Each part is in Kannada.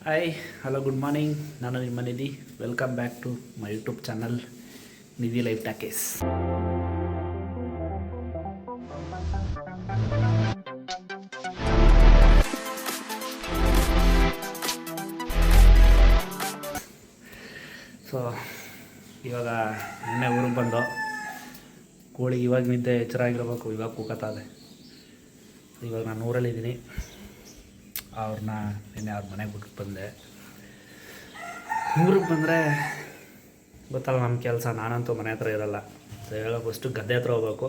Hi hello good morning. ನಾನು ನಿಮ್ಮ Nidhi. Welcome back to my YouTube channel Nidhi life talkies. So ಇವಾಗ ನಿನ್ನೆ ಊರಿಗೆ ಬಂದು ಕೋಳಿ ಇವಾಗ ನಿದ್ದೆ ಎಚ್ಚರ ಆಗಿರ್ಬೇಕು, ಇವಾಗ ಕೂಕತ್ತಾ ಇದೆ. ಇವಾಗ ನಾನು ಊರಲ್ಲಿದ್ದೀನಿ. ಅವ್ರನ್ನ ನಿನ್ನೆ ಅವ್ರ ಮನೆಗೆ ಬಿಟ್ಟು ಬಂದೆ. ಊರಿಗೆ ಬಂದರೆ ಗೊತ್ತಲ್ಲ ನಮ್ಮ ಕೆಲಸ, ನಾನಂತೂ ಮನೆ ಹತ್ರ ಇರೋಲ್ಲ. ಸೊ ಇವಾಗ ಫಸ್ಟು ಗದ್ದೆ ಹತ್ರ ಹೋಗ್ಬೇಕು.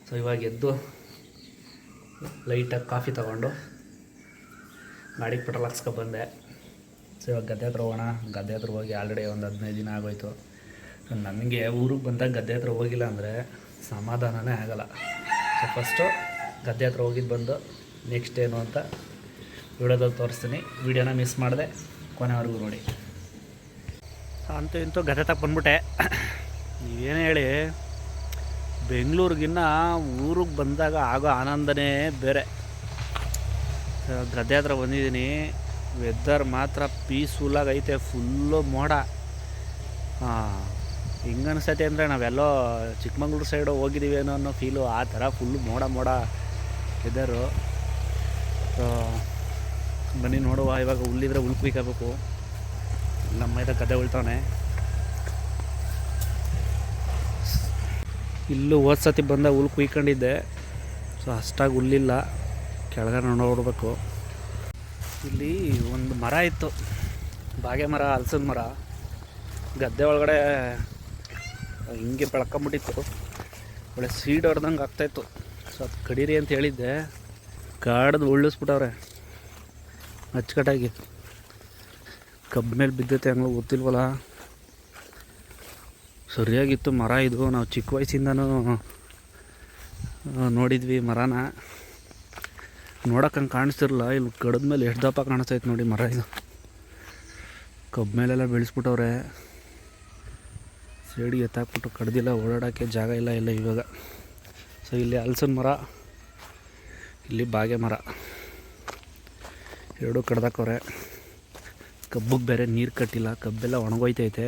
ಸೊ ಇವಾಗ ಎದ್ದು ಲೈಟಾಗಿ ಕಾಫಿ ತೊಗೊಂಡು ಗಾಡಿಗೆ ಪೆಟ್ರೋಲ್ ಹಾಕ್ಸ್ಕೊಬಂದೆ. ಸೊ ಇವಾಗ ಗದ್ದೆ ಹತ್ರ ಹೋಗೋಣ. ಗದ್ದೆ ಹತ್ರ ಹೋಗಿ ಆಲ್ರೆಡಿ ಒಂದು 15 ದಿನ ಆಗೋಯ್ತು. ನನಗೆ ಊರಿಗೆ ಬಂದಾಗ ಗದ್ದೆ ಹತ್ರ ಹೋಗಿಲ್ಲ ಅಂದರೆ ಸಮಾಧಾನವೇ ಆಗೋಲ್ಲ. ಸೊ ಫಸ್ಟು ಗದ್ದೆ ಹತ್ರ ಹೋಗಿದ್ದು ಬಂದು ನೆಕ್ಸ್ಟ್ ಏನು ಅಂತ ವಿಡಿಯೋದಲ್ಲಿ ತೋರಿಸ್ತೀನಿ. ವಿಡಿಯೋನ ಮಿಸ್ ಮಾಡಿದೆ, ಕೊನೆವರೆಗೂ ನೋಡಿ. ಅಂತೂ ಇಂತೂ ಗದ್ದೆ ತಕ್ಕ ಬಂದ್ಬಿಟ್ಟೆ. ನೀವೇನು ಹೇಳಿ, ಬೆಂಗಳೂರಿಗಿನ್ನ ಊರಿಗೆ ಬಂದಾಗ ಆಗೋ ಆನಂದನೇ ಬೇರೆ. ಗದ್ದೆ ಹತ್ರ ಬಂದಿದ್ದೀನಿ. ವೆದರ್ ಮಾತ್ರ ಪೀಸ್ಫುಲ್ಲಾಗಿ ಐತೆ, ಫುಲ್ಲು ಮೋಡ. ಹಿಂಗನ್ಸೈತೆ ಅಂದರೆ ನಾವೆಲ್ಲೋ ಚಿಕ್ಕಮಂಗ್ಳೂರು ಸೈಡು ಹೋಗಿದ್ದೀವಿ ಅನ್ನೋ ಫೀಲು. ಆ ಥರ ಫುಲ್ಲು ಮೋಡ ವೆದರು. ಸೊ ಬನ್ನಿ ನೋಡುವ. ಇವಾಗ ಹುಲ್ಲಿದ್ರೆ ಹುಲ್ ಕುಯ್ಕೋಬೇಕು. ನಮ್ಮ ಮೈದ ಗದ್ದೆ ಉಳ್ತಾವನೆ. ಇಲ್ಲೂ ಸತಿ ಬಂದ ಹುಲ್ ಕುಯ್ಕೊಂಡಿದ್ದೆ. ಸೊ ಅಷ್ಟಾಗಿ ಹುಲ್ಲಿಲ್ಲ, ಕೆಳಗಡೆ ನೋಡ್ಬೇಕು. ಇಲ್ಲಿ ಒಂದು ಮರ ಇತ್ತು, ಬಾಗೆ ಮರ, ಹಲಸಿನ ಮರ. ಗದ್ದೆ ಒಳಗಡೆ ಹಿಂಗೆ ಬೆಳ್ಕೊಂಬಿಟ್ಟಿತ್ತು. ಒಳ್ಳೆ ಸೀಡ್ ಹೊಡೆದಂಗೆ ಆಗ್ತಾಯಿತ್ತು. ಸೊ ಅದು ಕಡೀರಿ ಅಂತ ಹೇಳಿದ್ದೆ, ಕಾಡ್ದು ಉಳ್ಳಿಸ್ಬಿಟ್ಟವ್ರೆ ಅಚ್ಚುಕಟ್ಟಾಗಿ. ಕಬ್ಬು ಮೇಲೆ ಬಿದ್ದೈತೆ ಹಂಗೆ ಗೊತ್ತಿಲ್ವಲ್ಲ. ಸರಿಯಾಗಿತ್ತು ಮರ ಇದು. ನಾವು ಚಿಕ್ಕ ವಯಸ್ಸಿಂದನೂ ನೋಡಿದ್ವಿ ಮರನ. ನೋಡೋಕ್ಕಂಗೆ ಕಾಣಿಸ್ತಿರಲ್ಲ. ಇಲ್ಲಿ ಕಡದ ಮೇಲೆ ಎಷ್ಟು ದಪ್ಪ ಕಾಣಿಸ್ತೈತೆ ನೋಡಿ ಮರ ಇದು. ಕಬ್ಬು ಮೇಲೆಲ್ಲ ಬೆಳೆಸ್ಬಿಟ್ಟವ್ರೆ. ಸೈಡಿಗೆ ಎತ್ತಾಕ್ಬಿಟ್ಟು ಕಡ್ದಿಲ್ಲ, ಓಡಾಡೋಕ್ಕೆ ಜಾಗ ಇಲ್ಲ ಇವಾಗ. ಸೊ ಇಲ್ಲಿ ಹಲಸಿನ ಮರ, ಇಲ್ಲಿ ಬಾಗೆ ಮರ, ಎರಡೂ ಕಡ್ದಾಕವ್ರೆ. ಕಬ್ಬಿಗೆ ಬೇರೆ ನೀರು ಕಟ್ಟಿಲ್ಲ, ಕಬ್ಬೆಲ್ಲ ಒಣಗೋಯ್ತೈತೆ.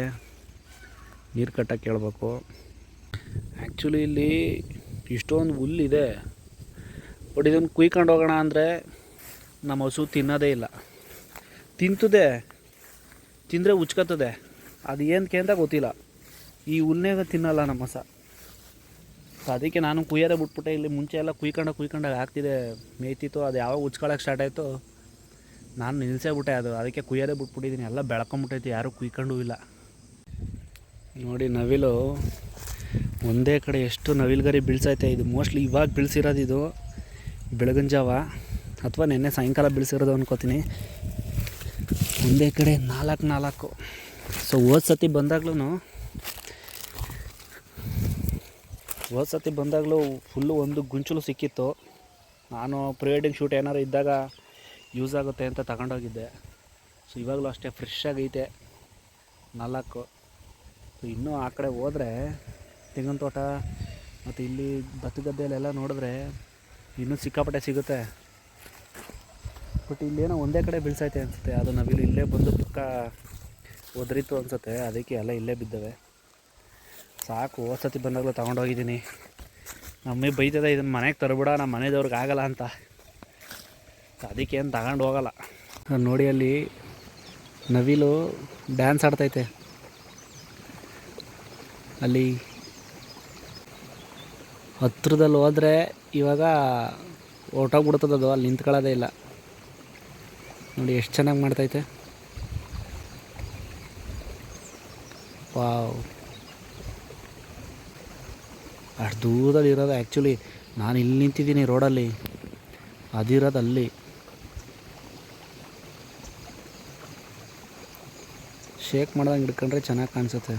ನೀರು ಕಟ್ಟಕ್ಕೆ ಹೇಳ್ಬೇಕು. ಆ್ಯಕ್ಚುಲಿ ಇಲ್ಲಿ ಇಷ್ಟೊಂದು ಹುಲ್ಲಿದೆ, ಬಟ್ ಇದನ್ನು ಕುಯ್ಕೊಂಡು ಹೋಗೋಣ ಅಂದರೆ ನಮ್ಮ ಹಸು ತಿನ್ನೋದೇ ಇಲ್ಲ. ತಿಂದರೆ ಉಚ್ಕತ್ತದೆ. ಅದು ಏನಕ್ಕೆ ಅಂತ ಗೊತ್ತಿಲ್ಲ. ಈ ಹುಲ್ನಾಗ ತಿನ್ನಲ್ಲ ನಮ್ಮ ಹಸ. ಅದಕ್ಕೆ ನಾನು ಕುಯ್ಯೋದೇ ಬಿಟ್ಬಿಟ್ಟೆ. ಇಲ್ಲಿ ಮುಂಚೆ ಎಲ್ಲ ಕುಯ್ಕೊಂಡಾಗ ಆಗ್ತಿದೆ, ಮೇಯ್ತಿತ್ತು. ಅದು ಯಾವಾಗ ಉಚ್ಕೊಳ್ಳೋಕೆ ಸ್ಟಾರ್ಟ್ ಆಯಿತು ನಾನು ನಿಲ್ಲಿಸೇ ಬಿಟ್ಟೆ. ಅದಕ್ಕೆ ಕುಯ್ಯೋದೇ ಬಿಟ್ಬಿಟ್ಟಿದ್ದೀನಿ. ಎಲ್ಲ ಬೆಳ್ಕೊಂಬಿಟ್ಟೈತಿ, ಯಾರೂ ಕುಯ್ಕೊಂಡೂ ಇಲ್ಲ. ನೋಡಿ ನವಿಲು ಒಂದೇ ಕಡೆ ಎಷ್ಟು ನವಿಲುಗರಿ ಬೀಳ್ಸೈತೆ. ಇದು ಮೋಸ್ಟ್ಲಿ ಇವಾಗ ಬೀಳ್ಸಿರೋದು, ಇದು ಬೆಳಗಿನ ಜಾವ ಅಥವಾ ನೆನ್ನೆ ಸಾಯಂಕಾಲ ಬೀಳ್ಸಿರೋದು ಅನ್ಕೋತೀನಿ. ಒಂದೇ ಕಡೆ 4. ಸೊ ಹೋದ ಸತಿ ಬಂದಾಗಲೂ ಫುಲ್ಲು ಒಂದು ಗುಂಚಲು ಸಿಕ್ಕಿತ್ತು. ನಾನು ಪ್ರೀ ವೆಡ್ಡಿಂಗ್ ಶೂಟ್ ಏನಾರು ಇದ್ದಾಗ ಯೂಸ್ ಆಗುತ್ತೆ ಅಂತ ತಗೊಂಡೋಗಿದ್ದೆ. ಸೊ ಇವಾಗಲೂ ಅಷ್ಟೇ ಫ್ರೆಶ್ ಆಗೈತೆ 4. ಸೊ ಇನ್ನೂ ಆ ಕಡೆ ಹೋದರೆ ತೆಂಗಿನ ತೋಟ ಮತ್ತು ಇಲ್ಲಿ ಭತ್ತ ಗದ್ದೆಯಲ್ಲೆಲ್ಲ ನೋಡಿದ್ರೆ ಇನ್ನೂ ಸಿಕ್ಕಾಪಟ್ಟೆ ಸಿಗುತ್ತೆ. ಬಟ್ ಇಲ್ಲೇನೋ ಒಂದೇ ಕಡೆ ಬೀಳ್ಸೈತೆ ಅನಿಸುತ್ತೆ. ಅದು ನವಿಲು ಇಲ್ಲೇ ಬಂದು ಪಕ್ಕ ಒದರಿತು ಅನಿಸುತ್ತೆ. ಅದಕ್ಕೆ ಎಲ್ಲ ಇಲ್ಲೇ ಬಿದ್ದವೆ. ಸಾಕು, ಹೋದ ಸತಿ ಬಂದಾಗಲೂ ತೊಗೊಂಡೋಗಿದ್ದೀನಿ. ನಮ್ಮೇ ಬೈತದೆ, ಇದನ್ನು ಮನೆಗೆ ತರಬೇಡ, ನಮ್ಮ ಮನೆಯವ್ರಿಗೆ ಆಗಲ್ಲ ಅಂತ. ಅದಕ್ಕೆ ಏನು ತಗೊಂಡು ಹೋಗಲ್ಲ. ನೋಡಿ ಅಲ್ಲಿ ನವಿಲು ಡ್ಯಾನ್ಸ್ ಆಡ್ತೈತೆ. ಅಲ್ಲಿ ಹತ್ರದಲ್ಲಿ ಹೋದರೆ ಇವಾಗ ಹೊರ್ಟೋಗ್ಬಿಡ್ತದದು, ಅಲ್ಲಿ ನಿಂತ್ಕೊಳ್ಳೋದೇ ಇಲ್ಲ. ನೋಡಿ ಎಷ್ಟು ಚೆನ್ನಾಗಿ ಮಾಡ್ತೈತೆ. ವಾವ್, ಅಷ್ಟು ದೂರದಲ್ಲಿ ಇರೋದು. ಆ್ಯಕ್ಚುಲಿ ನಾನು ಇಲ್ಲಿ ನಿಂತಿದ್ದೀನಿ ರೋಡಲ್ಲಿ, ಅದಿರೋದು ಅಲ್ಲಿ. ಶೇಕ್ ಮಾಡ್ದಂಗೆ ಹಿಡ್ಕೊಂಡ್ರೆ ಚೆನ್ನಾಗಿ ಕಾಣಿಸುತ್ತೆ.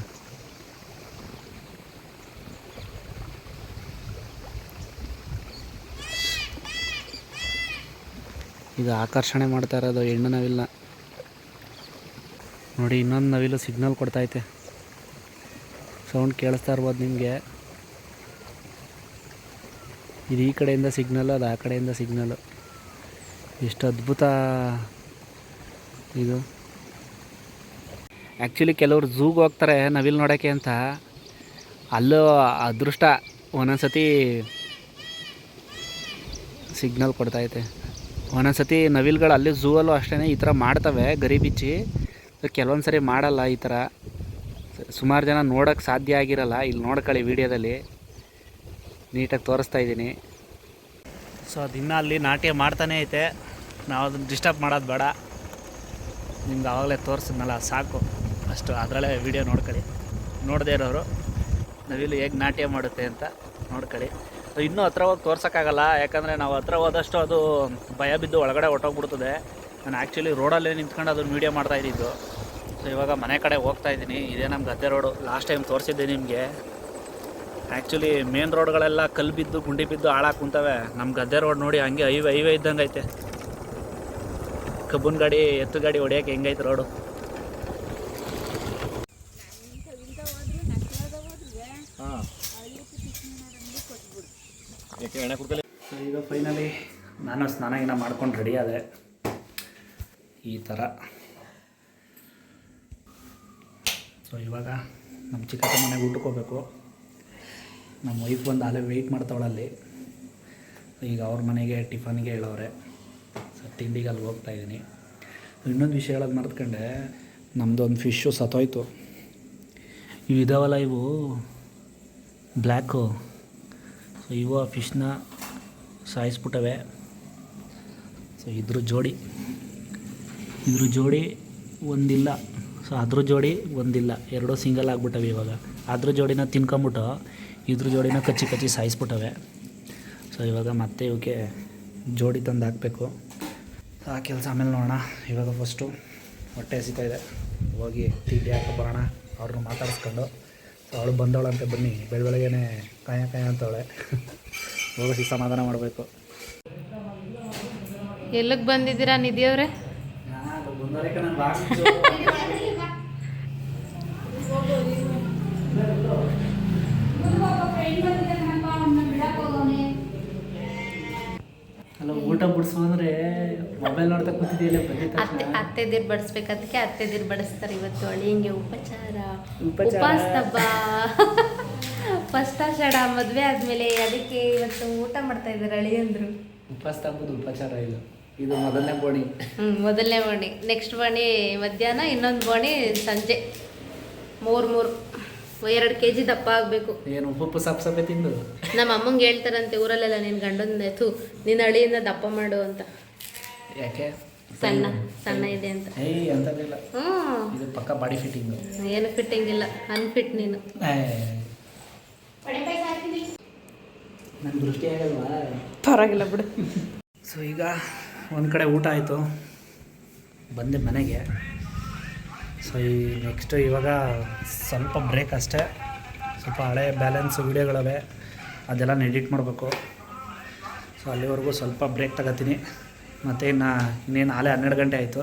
ಇದು ಆಕರ್ಷಣೆ ಮಾಡ್ತಾ ಇರೋದು ಹೆಣ್ಣು ನವಿಲನ್ನ. ನೋಡಿ ಇನ್ನೊಂದು ನವಿಲು ಸಿಗ್ನಲ್ ಕೊಡ್ತೈತೆ. ಸೌಂಡ್ ಕೇಳಿಸ್ತಾ ಇರ್ಬೋದು ನಿಮಗೆ. ಇದು ಈ ಕಡೆಯಿಂದ ಸಿಗ್ನಲ್, ಅದು ಆ ಕಡೆಯಿಂದ ಸಿಗ್ನಲ್ಲು. ಎಷ್ಟು ಅದ್ಭುತ ಇದು ಆ್ಯಕ್ಚುಲಿ ಕೆಲವ್ರು ಝೂಗೆ ಹೋಗ್ತಾರೆ ನವಿಲು ನೋಡೋಕ್ಕೆ ಅಂತ. ಅಲ್ಲೂ ಅದೃಷ್ಟ ಒಂದೊಂದ್ಸತಿ ಸಿಗ್ನಲ್ ಕೊಡ್ತೈತೆ. ಒಂದೊಂದ್ಸತಿ ನವಿಲುಗಳು ಅಲ್ಲಿ ಝೂ ಅಲ್ಲೂ ಅಷ್ಟೇ ಈ ಥರ ಮಾಡ್ತವೆ ಗರಿ ಬಿಚ್ಚಿ. ಕೆಲವೊಂದು ಸರಿ ಮಾಡಲ್ಲ ಈ ಥರ. ಸುಮಾರು ಜನ ನೋಡೋಕ್ಕೆ ಸಾಧ್ಯ ಆಗಿರಲ್ಲ. ಇಲ್ಲಿ ನೋಡ್ಕೊಳ್ಳಿ ವೀಡಿಯೋದಲ್ಲಿ ನೀಟಾಗಿ ತೋರಿಸ್ತಾ ಇದ್ದೀನಿ. ಸೊ ದಿನ ಅಲ್ಲಿ ನಾಟ್ಯ ಮಾಡ್ತಾನೇ ಐತೆ. ನಾವು ಅದನ್ನು ಡಿಸ್ಟರ್ಬ್ ಮಾಡೋದು ಬೇಡ. ನಿಮ್ಗೆ ಆವಾಗಲೇ ತೋರಿಸಿದ್ನಲ್ಲ ಸಾಕು, ಅಷ್ಟು ಅದರಲ್ಲೇ ವೀಡಿಯೋ ನೋಡ್ಕೊಳ್ಳಿ. ನೋಡದೇ ಇರೋರು ನವಿಲು ಹೇಗೆ ನಾಟ್ಯ ಮಾಡುತ್ತೆ ಅಂತ ನೋಡ್ಕೊಳ್ಳಿ. ಇನ್ನೂ ಹತ್ರ ಹೋಗಿ ತೋರ್ಸೋಕ್ಕಾಗಲ್ಲ, ಯಾಕಂದರೆ ನಾವು ಹತ್ರ ಹೋದಷ್ಟು ಅದು ಭಯ ಬಿದ್ದು ಒಳಗಡೆ ಹೊಟ್ಟೋಗ್ಬಿಡ್ತದೆ. ನಾನು ಆ್ಯಕ್ಚುಲಿ ರೋಡಲ್ಲೇ ನಿಂತ್ಕೊಂಡು ಅದನ್ನು ವೀಡಿಯೋ ಮಾಡ್ತಾಯಿದ್ದು. ಸೊ ಇವಾಗ ಮನೆ ಕಡೆ ಹೋಗ್ತಾಯಿದ್ದೀನಿ. ಇದೇ ನಮ್ಮ ಗದ್ದೆ ರೋಡು. ಲಾಸ್ಟ್ ಟೈಮ್ ತೋರಿಸಿದ್ದೆ ನಿಮಗೆ. ಆ್ಯಕ್ಚುಲಿ ಮೇನ್ ರೋಡ್ಗಳೆಲ್ಲ ಕಲ್ಲು ಬಿದ್ದು ಗುಂಡಿ ಬಿದ್ದು ಹಾಳಾಗಿ ಕುಂತವೆ. ನಮ್ಮ ಗದ್ದೆ ರೋಡ್ ನೋಡಿ ಹಂಗೆ ಹೈವೇ ಇದ್ದಂಗೆ ಐತೆ. ಕಬ್ಬನ್ ಗಾಡಿ ಎತ್ತು ಗಾಡಿ ಹೊಡಿಯೋಕೆ ಹೆಂಗೈತೆ ರೋಡು. ಈಗ ಫೈನಲಿ ನಾನು ಸ್ನಾನ ಮಾಡ್ಕೊಂಡು ರೆಡಿ ಆದೆ. ಈ ಥರ. ಸೊ ಇವಾಗ ನಮ್ಮ ಚಿಕ್ಕಪ್ಪ ಮನೆಗೆ ಊಟಕ್ಕೆ ಹೋಗ್ಬೇಕು. ನಮ್ಮ ವೈಫ್ ಬಂದು ಅಲ್ಲೇ ವೆಯ್ಟ್ ಮಾಡ್ತಾವಳಲ್ಲಿ. ಈಗ ಅವ್ರ ಮನೆಗೆ ಟಿಫನ್ಗೆ ಹೇಳೋರೆ. ಸೊ ತಿಂಡಿಗೆ ಅಲ್ಲಿ ಹೋಗ್ತಾಯಿದ್ದೀನಿ. ಇನ್ನೊಂದು ವಿಷಯ ಹೇಳೋದು ಮರೆತ್ಕೊಂಡೆ. ನಮ್ಮದೊಂದು ಫಿಶ್ಶು ಸತ್ತೋಯ್ತು. ಇವು ಇದಾವಲ್ಲ, ಇವು ಬ್ಲ್ಯಾಕು. ಸೊ ಇವು ಆ ಫಿಶ್ನ ಸಾಯಿಸ್ಬಿಟ್ಟವೆ. ಸೊ ಇದ್ರ ಜೋಡಿ ಒಂದಿಲ್ಲ. ಸೊ ಅದ್ರ ಜೋಡಿ ಒಂದಿಲ್ಲ, ಎರಡೂ ಸಿಂಗಲ್ ಆಗಿಬಿಟ್ಟವೆ. ಇವಾಗ ಅದ್ರ ಜೋಡಿನ ತಿನ್ಕೊಂಬಿಟ್ಟು ಇದ್ರ ಜೋಡಿನ ಕಚ್ಚಿ ಸಾಯಿಸ್ಬಿಟ್ಟವೆ. ಸೊ ಇವಾಗ ಮತ್ತೆ ಇವಕ್ಕೆ ಜೋಡಿ ತಂದು ಹಾಕಬೇಕು. ಆ ಕೆಲಸ ಆಮೇಲೆ ನೋಡೋಣ. ಇವಾಗ ಫಸ್ಟು ಹೊಟ್ಟೆ ಹಸಿತಾ ಇದೆ. ಹೋಗಿ ತಿಂಡಿ ಹಾಕಬರೋಣ. ಅವ್ರನ್ನ ಮಾತಾಡಿಸ್ಕೊಂಡು. ಸೊ ಅವಳು ಬಂದವಳಂತೆ, ಬನ್ನಿ ಬೆಳಗ್ಗೆನೇ ಕಾಯ ಅಂತವಳೆ. ಹೋಗಿ ಸಮಾಧಾನ ಮಾಡಬೇಕು. ಎಲ್ಲಿಗೆ ಬಂದಿದ್ದೀರಾ ನಿಧಿಯವ್ರೆ? ಅಲ್ಲ, ಊಟ ಬಿಡಿಸು ಅಂದರೆ ಮೊಬೈಲ್ ನೋಡ್ತಾ ಕೂತಿದ್ದೀಯಲ್ಲ. ಅತ್ತೆದಿರು ಬಡಿಸ್ಬೇಕು, ಅದಕ್ಕೆ ಅತ್ತೆದಿರು ಬಡಿಸ್ತಾರೆ ಇವತ್ತು. ಅಳಿಯಂಗೆ ಉಪವಾಸ ಫಸ್ಟ್ ಆಷಾಢ ಮದುವೆ ಆದಮೇಲೆ ಅದಕ್ಕೆ ಇವತ್ತು ಊಟ ಮಾಡ್ತಾ ಇದ್ದಾರೆ ಅಳಿಯಂದ್ರು. ಉಪವಾಸ ತಪ್ಪದು ಉಪಚಾರ. ಇದು ಮೊದಲನೇ ಬೋಣಿ. ಮೊದಲನೇ ಬೋಣಿ. ನೆಕ್ಸ್ಟ್ ಬೋಣಿ ಮಧ್ಯಾಹ್ನ, ಇನ್ನೊಂದು ಬೋಣಿ ಸಂಜೆ. ಮೂರು 2 kg ದಪ್ಪ ಆಗಬೇಕು. ಏನು ಉಪ್ಪು ಸಪ್ಪೆ ತಿಂದು ನಮ್ಮ ಅಮ್ಮಂಗೆ ಹೇಳ್ತಾರಂತೆ ಊರಲ್ಲೆಲ್ಲ, ನಿನ್ನ ಗಂಡನ ನಿನ್ನ ಅಳಿಯಿಂದ ದಪ್ಪ ಮಾಡು ಅಂತ. ಯಾಕೆ? ಸಣ್ಣ ಇದೆ ಅಂತ. ಅಂತದಿಲ್ಲ. ಇದು ಪಕ್ಕ ಬಾಡಿ ಫಿಟ್ಟಿಂಗ್. ಏನು ಫಿಟ್ಟಿಂಗ್ ಇಲ್ಲ, ಅನ್ಫಿಟ್ ನೀನು. ನನ್ನ ದೃಷ್ಟಿ ಆಗಲ್ವಾ? ಪರವಾಗಿಲ್ಲ ಬಿಡು. ಸೊ ಈಗ ಒಂದು ಕಡೆ ಊಟ ಆಯಿತು, ಬಂದೆ ಮನೆಗೆ. ಸೊ ಈ ನೆಕ್ಸ್ಟು ಇವಾಗ ಸ್ವಲ್ಪ ಬ್ರೇಕ್ ಅಷ್ಟೇ. ಸ್ವಲ್ಪ ಹಳೆ ಬ್ಯಾಲೆನ್ಸ್ ವೀಡಿಯೋಗಳವೆ, ಅದೆಲ್ಲ ಎಡಿಟ್ ಮಾಡಬೇಕು. ಸೊ ಅಲ್ಲಿವರೆಗೂ ಸ್ವಲ್ಪ ಬ್ರೇಕ್ ತಗೋತೀನಿ. ಮತ್ತು ಇನ್ನೇನು 12 ಗಂಟೆ ಆಯಿತು.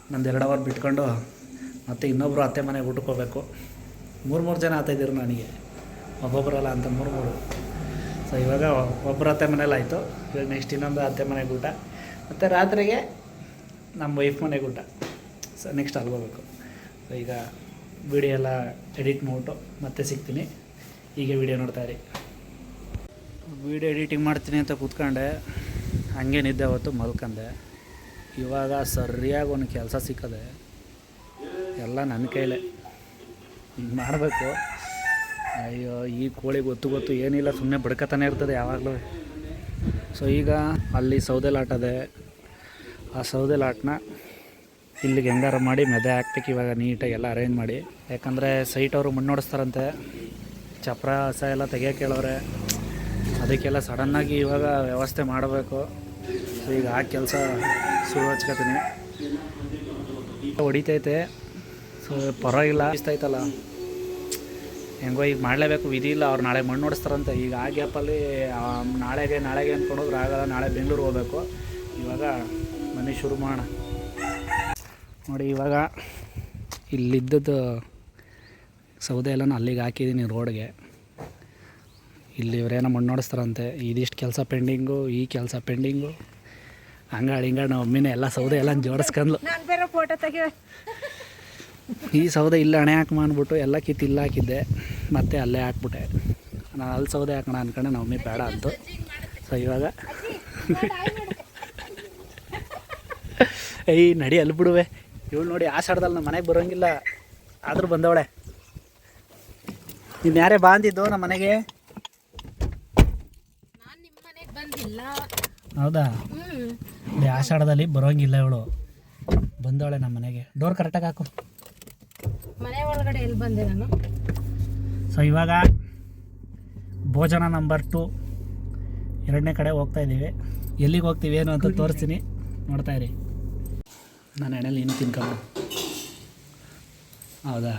ಇನ್ನೊಂದು 2 ಅವರ್ ಬಿಟ್ಕೊಂಡು ಮತ್ತು ಇನ್ನೊಬ್ಬರು ಅತ್ತೆ ಮನೆಗೆ ಊಟಕ್ಕೆ ಹೋಗಬೇಕು. 3 ಜನ ಆಗ್ತಾಯಿದ್ದೀರು ನನಗೆ, ಒಬ್ಬೊಬ್ಬರಲ್ಲ ಅಂತ 3. ಸೊ ಇವಾಗ ಒಬ್ಬರು ಅತ್ತೆ ಮನೇಲಿ ಆಯಿತು. ಇವಾಗ ನೆಕ್ಸ್ಟ್ ಇನ್ನೊಂದು ಅತ್ತೆ ಮನೆಗೆ ಊಟ, ಮತ್ತು ರಾತ್ರಿಗೆ ನಮ್ಮ ವೈಫ್ ಮನೆಗೆ ಊಟ. ಸೊ ನೆಕ್ಸ್ಟ್ ಅಲ್ಲಿಗೆ ಹೋಗ್ಬೇಕು. ಸೊ ಈಗ ವಿಡಿಯೋ ಎಲ್ಲ ಎಡಿಟ್ ಮಾಡಿಬಿಟ್ಟು ಮತ್ತೆ ಸಿಗ್ತೀನಿ. ಹೀಗೆ ವಿಡಿಯೋ ನೋಡ್ತಾಯಿರಿ. ವಿಡಿಯೋ ಎಡಿಟಿಂಗ್ ಮಾಡ್ತೀನಿ ಅಂತ ಕೂತ್ಕೊಂಡೆ, ಹಂಗೆ ನಿದ್ದೆ ಹೊತ್ತು ಮಲ್ಕೊಂಡೆ. ಇವಾಗ ಸರಿಯಾಗಿ ಒಂದು ಕೆಲಸ ಸಿಕ್ಕದೆ, ಎಲ್ಲ ನನ್ನ ಕೈಲೇ ಹಿಂಗೆ ಮಾಡಬೇಕು. ಅಯ್ಯೋ, ಈ ಕೋಳಿ ಗೊತ್ತು ಏನಿಲ್ಲ, ಸುಮ್ಮನೆ ಬಡ್ಕತಾನೆ ಇರ್ತದೆ ಯಾವಾಗಲೂ. ಸೊ ಈಗ ಅಲ್ಲಿ ಸೌದೆ ಲಾಟದೆ, ಆ ಸೌದೆ ಲಾಟನ್ನ ಇಲ್ಲಿಗೆ ಹೆಂಗಾರ ಮಾಡಿ ಮೆದೆ ಹಾಕ್ಬೇಕು ಇವಾಗ ನೀಟಾಗಿ ಎಲ್ಲ ಅರೇಂಜ್ ಮಾಡಿ. ಯಾಕಂದರೆ ಸೈಟ್ ಅವರು ಮಣ್ಣು ಹೊಡಿಸ್ತಾರಂತೆ, ಚಪ್ರ ಹಸ ಎಲ್ಲ ತೆಗಿಯೋಕೆ ಹೇಳೋರೆ. ಅದಕ್ಕೆಲ್ಲ ಸಡನ್ನಾಗಿ ಇವಾಗ ವ್ಯವಸ್ಥೆ ಮಾಡಬೇಕು. ಸೊ ಈಗ ಆ ಕೆಲಸ ಶುರು ಹಚ್ಕೋತೀನಿ. ಹೊಡಿತೈತೆ. ಸೊ ಪರವಾಗಿಲ್ಲ, ಇಷ್ಟೈತಲ್ಲ, ಹೆಂಗೋ ಈಗ ಮಾಡಲೇಬೇಕು, ವಿಧಿ ಇಲ್ಲ. ಅವ್ರು ನಾಳೆ ಮಣ್ಣು ಹೊಡಿಸ್ತಾರಂತೆ. ಈಗ ಆ ಗ್ಯಾಪಲ್ಲಿ ನಾಳೆಗೆ ಅಂದ್ಕೊಂಡೋದ್ರೆ ಆಗಲ್ಲ. ನಾಳೆ ಬೆಂಗಳೂರು ಹೋಗಬೇಕು. ಇವಾಗ ಮನೆ ಶುರು ಮಾಡೋಣ. ನೋಡಿ, ಇವಾಗ ಇಲ್ಲಿದ್ದದ್ದು ಸೌದೆ ಎಲ್ಲನೂ ಅಲ್ಲಿಗೆ ಹಾಕಿದ್ದೀನಿ ರೋಡ್ಗೆ. ಇಲ್ಲಿ ಇವರೇನೋ ಮಣ್ಣು ಹೊಡಿಸ್ತಾರಂತೆ. ಇದಿಷ್ಟು ಕೆಲಸ ಪೆಂಡಿಂಗು, ಈ ಕೆಲಸ ಪೆಂಡಿಂಗು. ಹಂಗಾಡಿ ಹಿಂಗಾಡಿ ನಮ್ಮ ಮಮ್ಮಿನೇ ಎಲ್ಲ ಸೌದೆ ಎಲ್ಲ ಜೋಡಿಸ್ಕೊಂಡ್ಲು. ನಾನು ಬೇರೆ ಫೋಟೋ ತೆಗಿವೆ. ಈ ಸೌದೆ ಇಲ್ಲ ಹಣೆ ಹಾಕಿ ಅಂದ್ಬಿಟ್ಟು ಎಲ್ಲ ಕಿತ್ತು ಇಲ್ಲ ಹಾಕಿದ್ದೆ, ಮತ್ತೆ ಅಲ್ಲೇ ಹಾಕ್ಬಿಟ್ಟೆ. ನಾನು ಅಲ್ಲಿ ಸೌದೆ ಹಾಕೋಣ ಅಂದ್ಕೊಂಡೆ ನಮ್ಮ ಮಮ್ಮಿ ಬೇಡ ಅಂತು. ಸೊ ಇವಾಗ ಏಯ್ ನಡಿ ಅಲ್ಲಿ ಬಿಡುವೆ. ಇವಳು ನೋಡಿ ಆ ಸಡದಲ್ಲಿ ನಮ್ಮ ಮನೆಗೆ ಬರೋಂಗಿಲ್ಲ, ಆದರೂ ಬಂದವಳೆ. ನೀನು ಯಾರೇ ಬಾ ಅಂದಿದ್ದು ನಮ್ಮ ಮನೆಗೆ? ಹೌದಾ? ಆಷಾಢದಲ್ಲಿ ಬರೋಂಗಿಲ್ಲ ಇವಳು, ಬಂದವಳೆ ನಮ್ಮ ಮನೆಗೆ. ಡೋರ್ ಕರೆಕ್ಟಾಗಿ ಹಾಕು. ಮನೆ ಒಳಗಡೆ ಎಲ್ಲಿ ಬಂದೆ ನಾನು? ಸೊ ಇವಾಗ ಭೋಜನ ನಂಬರ್ 2 2ನೇ ಕಡೆ ಹೋಗ್ತಾ ಇದ್ದೀವಿ. ಎಲ್ಲಿಗೆ ಹೋಗ್ತೀವಿ ಏನು ಅಂತ ತೋರಿಸ್ತೀನಿ, ನೋಡ್ತಾ ಇರಿ. ನಾನು ಎಣ್ಣೆಲಿ ಇನ್ನೂ ತಿನ್ಕೊಂಡು. ಹೌದಾ?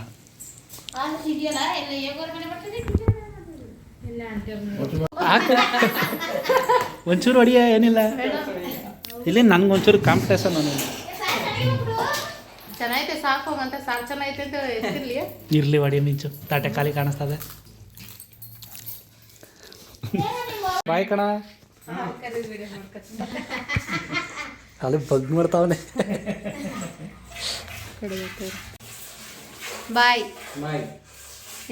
ಒಂಚೂರು ಹೊಡಿಯ, ಏನಿಲ್ಲ ಇಲ್ಲಿ ನನಗೊಂಚೂರು ಕಾಂಪಿಟೇಷನ್ ಅನ್ನೋದು. ಚೆನ್ನಾಗೈತೆ ಸಾಕು ಅಂತ ಸಾಕು, ಚೆನ್ನಾಗೈತೆ ಅಂತ ಎತ್ತಿರ್ಲಿ. ಇರಲಿ ಹೊಡಿ ಮಿಂಚು, ತಾಟೆ ಖಾಲಿ ಕಾಣಿಸ್ತದೆ. ಬಾಯ್ ಕಣ, ಅಲ್ಲಿ ಬಗ್ ಮಾಡ್ತಾವನೆ. ಬಾಯ್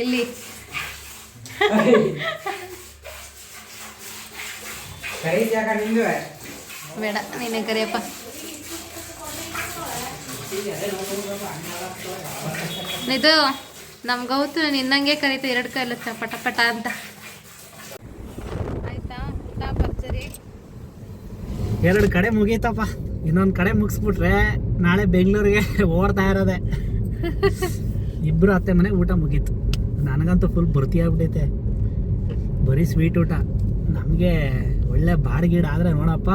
ಇಲ್ಲಿ ಬೇಡ, ನೀನೇ ಕರಿಯಪ್ಪ. ಇದು ನಮ್ಮ ಗೌತು ನಿನ್ನಂಗೆ ಕರೀತು, 2 ಕೈಲ ಪಟ ಪಟ ಅಂತ. ಆಯ್ತಾ ಊಟ ಭರ್ಜರಿ. 2 ಕಡೆ ಮುಗೀತಪ್ಪ, ಇನ್ನೊಂದು ಕಡೆ ಮುಗಿಸ್ಬಿಟ್ರೆ ನಾಳೆ ಬೆಂಗಳೂರಿಗೆ ಓಡ್ತಾ ಇರೋದೆ. ಇಬ್ಬರು ಅತ್ತೆ ಮನೆ ಊಟ ಮುಗೀತು. ನನಗಂತೂ ಫುಲ್ ಭರ್ತಿ ಆಗ್ಬಿಟ್ಟೈತೆ, ಬರೀ ಸ್ವೀಟ್ ಊಟ. ನಮಗೆ ಒಳ್ಳೆ ಬಾಡಿಗೀಡು ಆದರೆ ನೋಡಪ್ಪ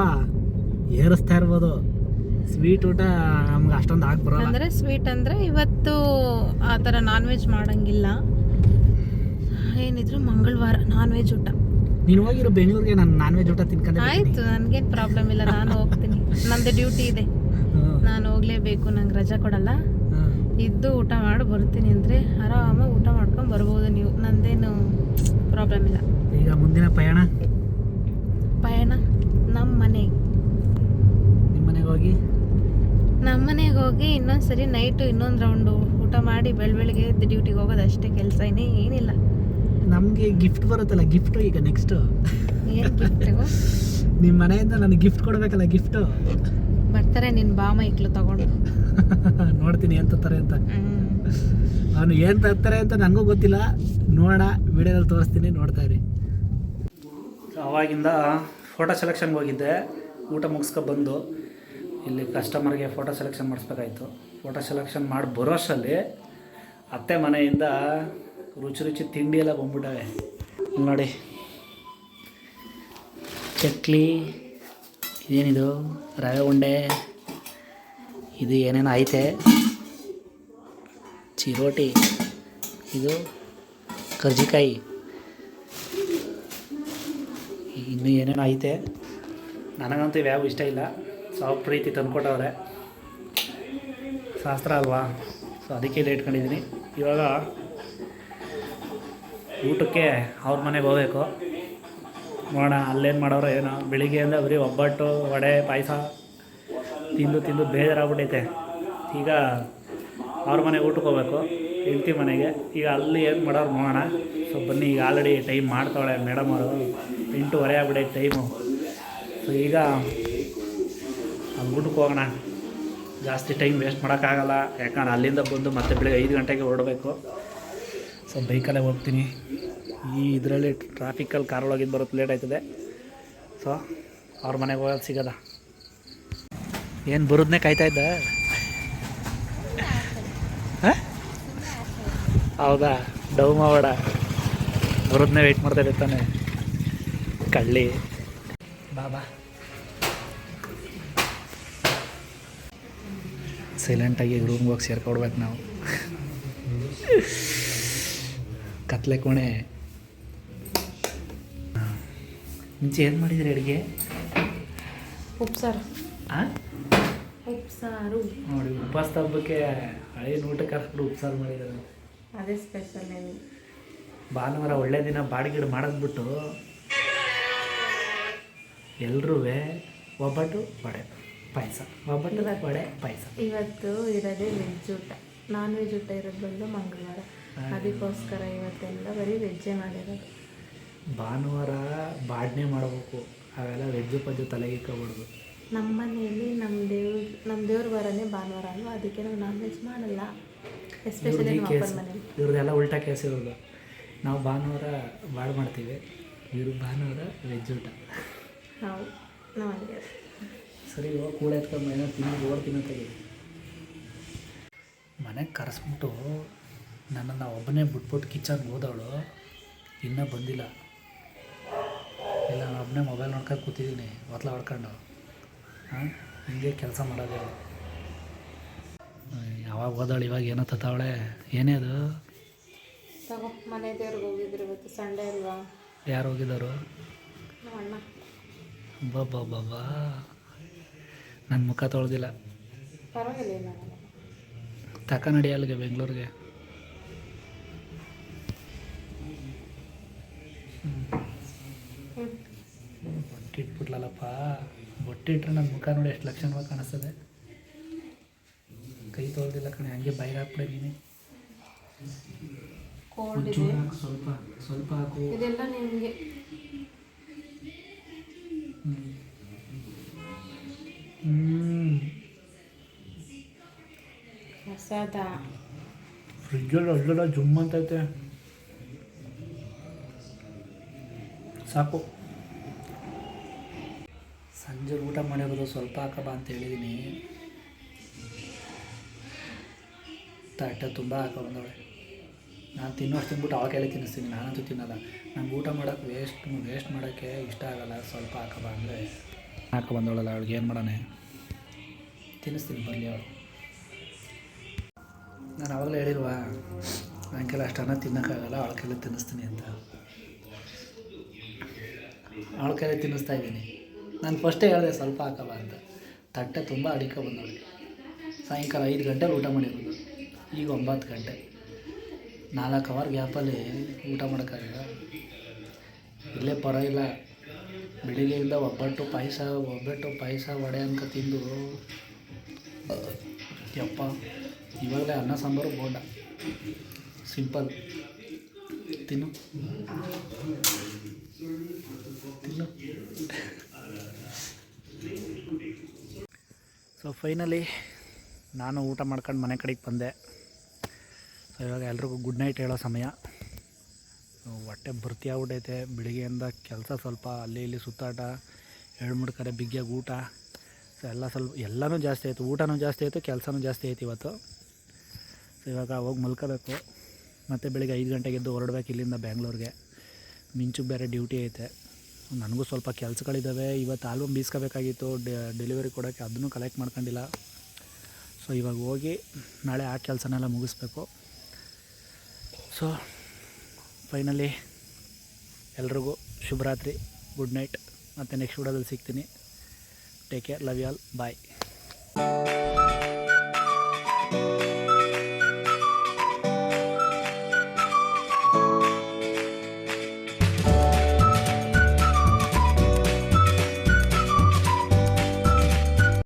ಏರಿಸ್ತಾ ಇರ್ಬೋದು. ಸ್ವೀಟ್ ಊಟ ನಮ್ಗೆ ಅಷ್ಟೊಂದು ಬರೋಲ್ಲ. ಅಂದರೆ ಸ್ವೀಟ್ ಅಂದರೆ ಇವತ್ತು ಆ ಥರ ನಾನ್ ವೆಜ್ ಮಾಡೋಂಗಿಲ್ಲ, ಏನಿದ್ರು ಮಂಗಳವಾರ ನಾನ್ ವೆಜ್ ಊಟ. ನೀನು ಹೋಗಿರೋ ಬೆಂಗಳೂರಿಗೆ ನಾನು ನಾನ್ ವೆಜ್ ಊಟ ತಿನ್ಕೊಂಡೆ. ಆಯಿತು, ನನಗೇನು ಪ್ರಾಬ್ಲಮ್ ಇಲ್ಲ, ನಾನು ಹೋಗ್ತೀನಿ. ನಂದು ಡ್ಯೂಟಿ ಇದೆ, ನಾನು ಹೋಗಲೇಬೇಕು, ನಂಗೆ ರಜಾ ಕೊಡಲ್ಲ. ಇದ್ದು ಊಟ ಮಾಡಿ ಬರ್ತೀನಿ ಅಂದರೆ ಆರಾಮಾಗಿ ಊಟ ಮಾಡ್ಕೊಂಡು ಬರ್ಬೋದು ನೀವು, ನಂದೇನು ಪ್ರಾಬ್ಲಮ್ ಇಲ್ಲ. ಈಗ ಮುಂದಿನ ಪಯಣ ನಮ್ಮ ಮನೆಗೆ, ನಿಮ್ಮ ಮನೆಗೆ ಹೋಗಿ ನಮ್ಮ ಮನೆಗೆ ಹೋಗಿ ಇನ್ನೊಂದು ಸರಿ ನೈಟು ಇನ್ನೊಂದು ರೌಂಡು ಊಟ ಮಾಡಿ ಬೆಳಗ್ಗೆ ಎದ್ದು ಡ್ಯೂಟಿಗೆ ಹೋಗೋದು ಅಷ್ಟೇ ಕೆಲಸ, ಏನಿಲ್ಲ. ನಮಗೆ ಗಿಫ್ಟ್ ಬರುತ್ತಲ್ಲ, ಗಿಫ್ಟು ಈಗ ನೆಕ್ಸ್ಟು. ಏನು ಗಿಫ್ಟು? ನಿಮ್ಮ ಮನೆಯಿಂದ ನನಗೆ ಗಿಫ್ಟ್ ಕೊಡಬೇಕಲ್ಲ, ಗಿಫ್ಟು ಬರ್ತಾರೆ ನಿನ್ನ ಬಾಮ ಇಕ್ಲು ತಗೊಂಡು. ನೋಡ್ತೀನಿ ಏನು ತರ್ತಾರೆ ಅಂತ. ಅವನು ಏನು ತರ್ತಾರೆ ಅಂತ ನನಗೂ ಗೊತ್ತಿಲ್ಲ, ನೋಡೋಣ, ವಿಡಿಯೋದಲ್ಲಿ ತೋರಿಸ್ತೀನಿ, ನೋಡ್ತಾ ಇರಿ. ಅವಾಗಿಂದ ಫೋಟೋ ಸೆಲೆಕ್ಷನ್ಗೆ ಹೋಗಿದ್ದೆ, ಊಟ ಮುಗಿಸ್ಕೊಬಂದು ಇಲ್ಲಿ ಕಸ್ಟಮರ್ಗೆ ಫೋಟೋ ಸೆಲೆಕ್ಷನ್ ಮಾಡಿಸ್ಬೇಕಾಯ್ತು. ಫೋಟೋ ಸೆಲೆಕ್ಷನ್ ಮಾಡಿ ಬರೋಷ್ಟರಲ್ಲಿ ಅತ್ತೆ ಮನೆಯಿಂದ ರುಚಿ ರುಚಿ ತಿಂಡಿ ಎಲ್ಲ ಬಂದ್ಬಿಟ್ಟವೆ. ನೋಡಿ, ಚಕ್ಲಿ, ಇದೇನಿದು ರವೆ ಉಂಡೆ, ಇದು ಏನೇನು ಐತೆ, ಚಿರೋಟಿ, ಇದು ಕರ್ಜಿಕಾಯಿ, ಇನ್ನೂ ಏನೇನು ಐತೆ. ನನಗಂತೂ ಇವ್ಯಾವು ಇಷ್ಟ ಇಲ್ಲ, ಸಾಫ್ಟ್ ಪ್ರೀತಿ ತಂದುಕೊಟ್ಟವ್ರೆ, ಶಾಸ್ತ್ರ ಅಲ್ವಾ, ಸೊ ಅದಕ್ಕೆ ಇಲ್ಲಿ ಇಟ್ಕೊಂಡಿದ್ದೀನಿ. ಇವಾಗ ಊಟಕ್ಕೆ ಅವ್ರ ಮನೆಗೆ ಹೋಗ್ಬೇಕು, ನೋಡೋಣ ಅಲ್ಲೇನು ಮಾಡೋರು ಏನೋ. ಬೆಳಿಗ್ಗೆಯಿಂದ ಬರೀ ಒಬ್ಬಟ್ಟು ವಡೆ ಪಾಯಸ ತಿಂದು ಬೇಜಾರಾಗ್ಬಿಟ್ಟೈತೆ. ಈಗ ಅವ್ರ ಮನೆಗೆ ಊಟಕ್ಕೆ ಹೋಗ್ಬೇಕು, ಹೆಂಡತಿ ಮನೆಗೆ. ಈಗ ಅಲ್ಲಿ ಏನು ಮಾಡೋರು ನೋಡೋಣ. ಸೊ ಬನ್ನಿ, ಈಗ ಆಲ್ರೆಡಿ ಟೈಮ್ ಮಾಡ್ತಾಳೆ ಮೇಡಮ್ ಅವರು, 8:30 ಆಗ್ಬಿಟ್ಟೈತೆ ಟೈಮು. ಸೊ ಈಗ ಅಲ್ಲಿ ಊಟಕ್ಕೆ ಹೋಗೋಣ, ಜಾಸ್ತಿ ಟೈಮ್ ವೇಸ್ಟ್ ಮಾಡೋಕ್ಕಾಗಲ್ಲ, ಯಾಕಂದ್ರೆ ಅಲ್ಲಿಂದ ಬಂದು ಮತ್ತೆ ಬೆಳಗ್ಗೆ 5 ಗಂಟೆಗೆ ಹೊರಡಬೇಕು. ಸೊ ಬೈಕಲ್ಲೇ ಹೋಗ್ತೀನಿ. ಈ ಇದರಲ್ಲಿ ಟ್ರಾಫಿಕಲ್ಲಿ ಕಾರೊಳಗಿದ್ದು ಬರೋದು ಲೇಟ್ ಆಯ್ತದೆ. ಸೊ ಅವ್ರ ಮನೆಗೆ ಹೋಗೋದು ಸಿಗೋದ. ಏನು ಬರೋದನ್ನೇ ಕಾಯ್ತಾ ಇದ್ದ? ಹೌದಾ? ಡವ್ ಮಾವಡ ಬರೋದನ್ನೇ ವೆಯ್ಟ್ ಮಾಡ್ತಾ ಇರ್ತಾನೆ ಕಳ್ಳಿ. ಬಾಬಾ ಸೈಲೆಂಟಾಗಿ ರೂಮ್ಗೆ ಹೋಗಿ ಸೇರ್ಕೊಡ್ಬೇಕು ನಾವು. ಕತ್ಲೆ ಕೋಣೆ. ಮುಂಚೆ ಏನು ಮಾಡಿದ್ರಿ ಅಡುಗೆ? ಉಪ್ಸಾರು. ಹಾಂ, ಉಪ್ಸಾರು ನೋಡಿ, ಉಪವಾಸ ಹಬ್ಬಕ್ಕೆ ಹಳೆ ಊಟಕ್ಕೆ ಹಾಕ್ಬಿಟ್ಟು ಉಪ್ಸಾರು ಮಾಡಿದ್ದಾರೆ. ಅದೇ ಸ್ಪೆಷಲ್. ಭಾನುವಾರ ಒಳ್ಳೆ ದಿನ ಬಾಡಿಗೆ ಮಾಡೋದ್ಬಿಟ್ಟು ಎಲ್ಲರೂ ಒಬ್ಬಟ್ಟು ವಡೆ ಪಾಯಸ, ಒಬ್ಬಟ್ಟು ವಡೆ ಪಾಯಸ. ಇವತ್ತು ಇರೋದೇ ವೆಜ್ ಊಟ, ನಾನ್ ವೆಜ್ ಊಟ ಇರೋದು ಬಂದು ಮಂಗಳವಾರ, ಅದಕ್ಕೋಸ್ಕರ ಇವತ್ತೆಲ್ಲ ಬರೀ ವೆಜ್ಜೇ ಮಾಡಿರೋದು. ಭಾನುವಾರ ಬಾಡ್ನೆ ಮಾಡಬೇಕು, ಅವೆಲ್ಲ ವೆಜ್ಜು ಪಜ್ಜು ತಲೆಗೆ ಇಕ್ಕೊಬಿಡ್ದು. ನಮ್ಮ ಮನೆಯಲ್ಲಿ ನಮ್ಮ ದೇವ್ರ ವಾರನೇ ಭಾನುವಾರ ಅಲ್ವಾ, ಅದಕ್ಕೆ ನಾವು ನಾನ್ ವೆಜ್ ಮಾಡಲ್ಲ, ಎಸ್ಪೆಷಲಿ ನಮ್ಮ ಅಪ್ಪನ ಮನೇಲಿ. ಇವ್ರದ್ದೆಲ್ಲ ಉಲ್ಟಾ ಕೇಸ್ ಇರೋದು. ನಾವು ಭಾನುವಾರ ಬಾಡ್ ಮಾಡ್ತೀವಿ, ಇವರು ಭಾನುವಾರ ವೆಜ್ ಊಟ. ನಾವು ಹಂಗೆ. ಸರಿ, ಇವಾಗ ಕೂಡ ಎತ್ಕೊಂಡು ಏನೋ ತಿಂದು ಓಡ್ತೀನಿ ಅಂತ ಹೇಳಿ ಮನೆಗೆ ಕರೆಸ್ಬಿಟ್ಟು ನನ್ನನ್ನು ಒಬ್ಬನೇ ಬಿಟ್ಬಿಟ್ಟು ಕಿಚನ್ಗೆ ಹೋದವಳು ಇನ್ನೂ ಬಂದಿಲ್ಲ. ಇಲ್ಲ, ನಾನು ಒಬ್ಬನೇ ಮೊಬೈಲ್ ನೋಡ್ಕೊಂಡು ಕೂತಿದ್ದೀನಿ ಹೊತ್ಲ ಹೊಡ್ಕೊಂಡು. ಹಿಂಗೆ ಕೆಲಸ ಮಾಡೋದು. ಯಾವಾಗ ಹೋದವಳು ಇವಾಗ ಏನೋ ತತ್ತಾವಳೆ. ಏನೇ ಅದು? ತಗೋ, ಮನೆ ದೇವ್ರಿಗೆ ಹೋಗಿದ್ರು ಇವತ್ತು ಸಂಡೇ ಅಲ್ವಾ. ಯಾರು ಹೋಗಿದ್ದಾರು? ನಮ್ಮ ಅಣ್ಣ. ಬಾಬಾ, ನನ್ನ ಮುಖ ತೊಳೆದಿಲ್ಲ. ಪರವಾಗಿಲ್ಲ, ತಕ ನಡಿ ಅಲ್ಲಿಗೆ ಬೆಂಗಳೂರಿಗೆ. ಬೊಟ್ಟಿಟ್ಬಿಟ್ಲಲ್ಲಪ್ಪ. ಬೊಟ್ಟಿಟ್ರೆ ನನ್ನ ಮುಖ ನೋಡಿ ಎಷ್ಟು ಲಕ್ಷಣವಾಗಿ ಕಾಣಿಸ್ತದೆ. ಕೈ ತೊಳೆದಿಲ್ಲ ಕಣೆ, ಹಂಗೆ ಬೈಕ್ ಹಾಕ್ಬಿಡೆ ನೀನೆ. ಸ್ವಲ್ಪ ಸ್ವಲ್ಪ ಹಾಕು. ಇದೆಲ್ಲ ನಿಮಗೆ ಪ್ರಸಾದ. ಫ್ರಿಜ್ಜಲ್ಲಿ ಅಲ್ಲೆಲ್ಲ ಜುಮ್ ಅಂತೈತೆ. ಸಾಕು. ಸಂಜೆ ಊಟ ಮಾಡಿರೋದು ಸ್ವಲ್ಪ ಹಾಕಬಾ ಅಂತ ಹೇಳಿದ್ದೀನಿ. ತಟ್ಟೆ ತುಂಬ ಹಾಕೋ ಬಂದವಳೆ. ನಾನು ತಿನ್ನೋಷ್ಟು ತಿನ್ಬಿಟ್ಟು ಅವಳ ಕೈಲಿ ತಿನ್ನಿಸ್ತೀನಿ, ನಾನಂತೂ ತಿನ್ನಲ್ಲ. ನಂಗೆ ಊಟ ಮಾಡೋಕ್ಕೆ ವೇಸ್ಟ್ ಮಾಡೋಕ್ಕೆ ಇಷ್ಟ ಆಗಲ್ಲ. ಸ್ವಲ್ಪ ಹಾಕಬಾ ಅಂದರೆ ಹಾಕೋ ಬಂದವಳಲ್ಲ, ಅವಳಿಗೆ ಏನು ಮಾಡೋಣ, ತಿನ್ನಿಸ್ತೀನಿ ಬರಲಿ ಅವಳು. ನಾನು ಆವಾಗಲೇ ಹೇಳಿಲ್ವಾ ನನಗೆಲ್ಲ ಅಷ್ಟು ಅನ್ನ ತಿನ್ನೋಕ್ಕಾಗಲ್ಲ, ಅವಳ ಕೈಲಿ ತಿನ್ನಿಸ್ತೀನಿ ಅಂತ. ಅವಳ ಕೈಲಿ ತಿನ್ನಿಸ್ತಾ ಇದ್ದೀನಿ. ನಾನು ಫಸ್ಟೇ ಹೇಳಿದೆ ಸ್ವಲ್ಪ ಹಾಕಬ ಅಂತ. ತಟ್ಟೆ ತುಂಬ ಅಡಿಕೆ ಬಂದವಳಿಗೆ. ಸಾಯಂಕಾಲ 5 ಗಂಟೆಲಿ ಊಟ ಮಾಡಿರೋದು, ಈಗ 9 ಗಂಟೆ. 4 ಅವರ್ ಗ್ಯಾಪಲ್ಲಿ ಊಟ ಮಾಡೋಕ್ಕಾಗಲ್ಲ. ಇಲ್ಲೇ ಪರವಾಗಿಲ್ಲ, ಬೆಳಿಗ್ಗೆಯಿಂದ ಒಬ್ಬಟ್ಟು ಪಾಯಸ ವಡೆ ಅನ್ಕ ತಿಂದು ಯಪ್ಪ. ಇವಾಗಲೇ ಅನ್ನ ಸಾಂಬಾರು ಬೋಂಡ ಸಿಂಪಲ್. ತಿನ್ನು. ಸೊ ಫೈನಲಿ ನಾನು ಊಟ ಮಾಡ್ಕೊಂಡು ಮನೆ ಕಡೆಗೆ ಬಂದೆ. ಸೊ ಇವಾಗ ಎಲ್ರಿಗೂ ಗುಡ್ ನೈಟ್ ಹೇಳೋ ಸಮಯ. ಹೊಟ್ಟೆ ಭರ್ತಿ ಆಗ್ಬಿಟ್ಟೈತೆ. ಬೆಳಿಗ್ಗೆಯಿಂದ ಕೆಲಸ ಸ್ವಲ್ಪ ಅಲ್ಲಿ ಇಲ್ಲಿ ಸುತ್ತಾಟ, 2-3 ಕಡೆ ಬಿಗ್ಗಿಯಾಗಿ ಊಟ. ಸೊ ಎಲ್ಲನೂ ಜಾಸ್ತಿ ಆಯಿತು, ಊಟನೂ ಜಾಸ್ತಿ ಆಯಿತು, ಕೆಲಸನೂ ಜಾಸ್ತಿ ಆಯಿತು ಇವತ್ತು. ಸೊ ಇವಾಗ ಹೋಗಿ ಮಲ್ಕೋಬೇಕು. ಮತ್ತು ಬೆಳಿಗ್ಗೆ 5 ಗಂಟೆಗೆ ಎದ್ದು ಹೊರಡ್ಬೇಕು ಇಲ್ಲಿಂದ ಬ್ಯಾಂಗ್ಳೂರಿಗೆ. ಮಿಂಚುಗೆ ಬೇರೆ ಡ್ಯೂಟಿ ಐತೆ. ನನಗೂ ಸ್ವಲ್ಪ ಕೆಲಸಗಳಿದ್ದಾವೆ. ಇವತ್ತು ಆಲ್ಬಮ್ ಬೀಸ್ಕೋಬೇಕಾಗಿತ್ತು ಡೆಲಿವರಿ ಕೊಡೋಕ್ಕೆ, ಅದನ್ನು ಕಲೆಕ್ಟ್ ಮಾಡ್ಕೊಂಡಿಲ್ಲ. ಸೊ ಇವಾಗ ಹೋಗಿ ನಾಳೆ ಆ ಕೆಲಸನೆಲ್ಲ ಮುಗಿಸ್ಬೇಕು. ಸೊ ಫೈನಲಿ ಎಲ್ರಿಗೂ ಶುಭರಾತ್ರಿ, ಗುಡ್ ನೈಟ್. ಮತ್ತು ನೆಕ್ಸ್ಟ್ ವಿಡಿಯೋದಲ್ಲಿ ಸಿಗ್ತೀನಿ. Take care, love you all, bye.